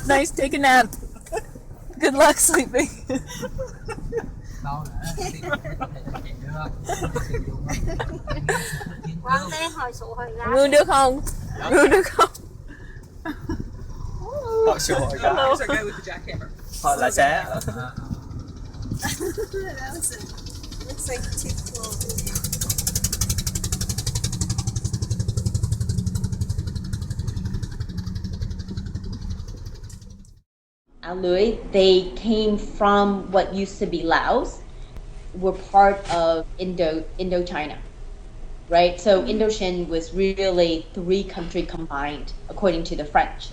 Nice, take a nap. Good luck sleeping. Đâu nữa, thì có thể thực hiện được. Sử dụng kiến Quang thức. lên hồi sổ hồi ra. Ngư được không? Ngư được không? Họ sửa hỏi ra. It's okay with the jackhammer. Họ là sẽ That was it. Looks like too cool. A Lưới, they came from what used to be Laos, were part of Indochina, right? So Indochin was really 3 countries combined, according to the French.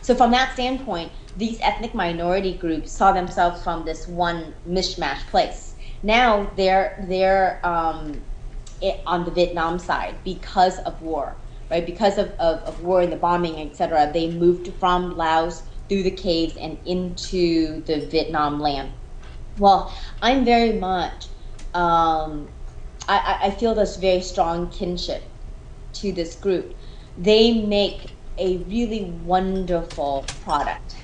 So from that standpoint, these ethnic minority groups saw themselves from this one mishmash place. Now they're on the Vietnam side because of war, right? Because of war and the bombing, etc. They moved from Laos through the caves and into the Vietnam land. Well, I'm very much, I feel this very strong kinship to this group. They make a really wonderful product,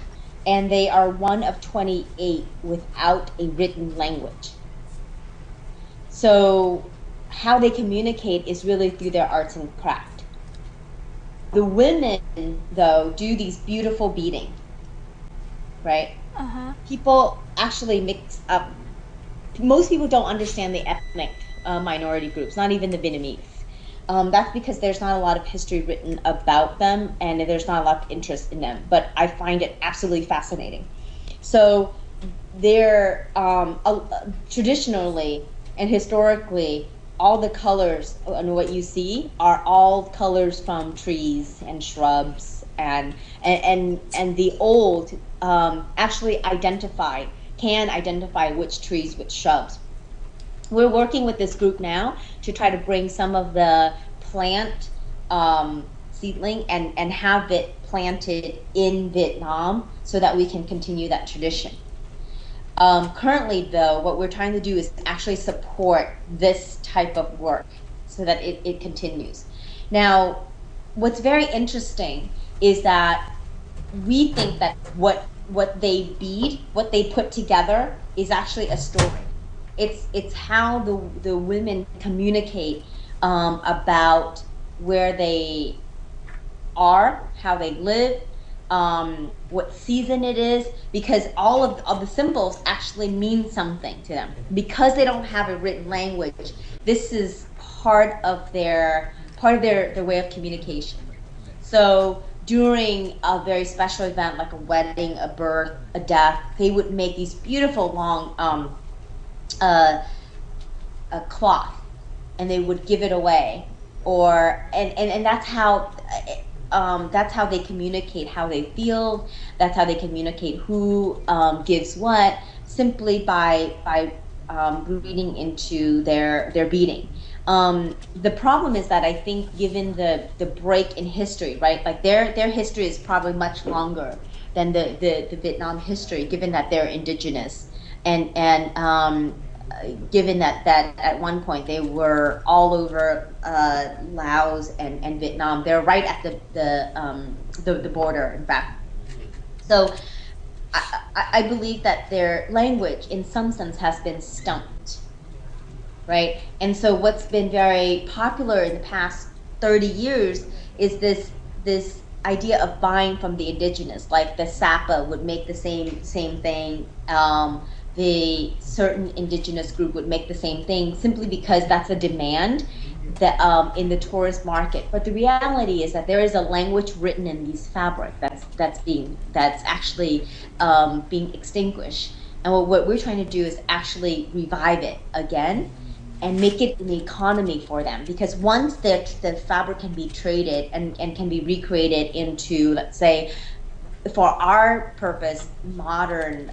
and they are one of 28 without a written language. So how they communicate is really through their arts and craft. The women, though, do these beautiful beading, right? People actually mix up. Most people don't understand the ethnic minority groups, not even the Vietnamese. That's because there's not a lot of history written about them, and there's not a lot of interest in them. But I find it absolutely fascinating. So they're traditionally and historically, all the colors and what you see are all colors from trees and shrubs, and the old actually can identify which trees, which shrubs. We're working with this group now to try to bring some of the plant seedling and have it planted in Vietnam so that we can continue that tradition. Currently, though, what we're trying to do is actually support this type of work so that it continues. Now, what's very interesting is that we think that what they bead, what they put together, is actually a story. It's how the women communicate about where they are, how they live, what season it is, because all of the symbols actually mean something to them. Because they don't have a written language, this is part of their way of communication. So during a very special event like a wedding, a birth, a death, they would make these beautiful long a cloth, and they would give it away, and that's how they communicate how they feel. That's how they communicate who gives what, simply by reading into their beading. The problem is that I think, given the break in history, right, like their history is probably much longer than the Vietnam history, given that they're indigenous, and given that at one point they were all over Laos and Vietnam. They're right at the border, in fact. So I believe that their language, in some sense, has been stumped, right? And so what's been very popular in the past 30 years is this idea of buying from the indigenous, like the Sapa would make the same thing. The certain indigenous group would make the same thing, simply because that's a demand that in the tourist market. But the reality is that there is a language written in these fabric that's actually being extinguished. And what we're trying to do is actually revive it again and make it an economy for them. Because once the fabric can be traded and can be recreated into, let's say, for our purpose, modern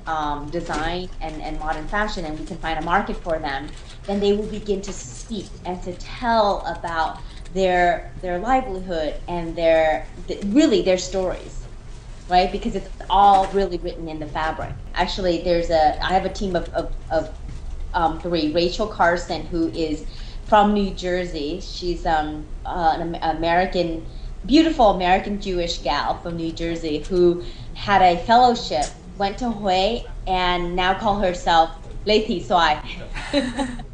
design and modern fashion, and we can find a market for them, then they will begin to speak and to tell about their livelihood and their stories, right? Because it's all really written in the fabric. Actually, I have a team of 3. Rachel Carson, who is from New Jersey. She's an American beautiful American Jewish gal from New Jersey who had a fellowship, went to Hue, and now call herself Lei Thi Soai.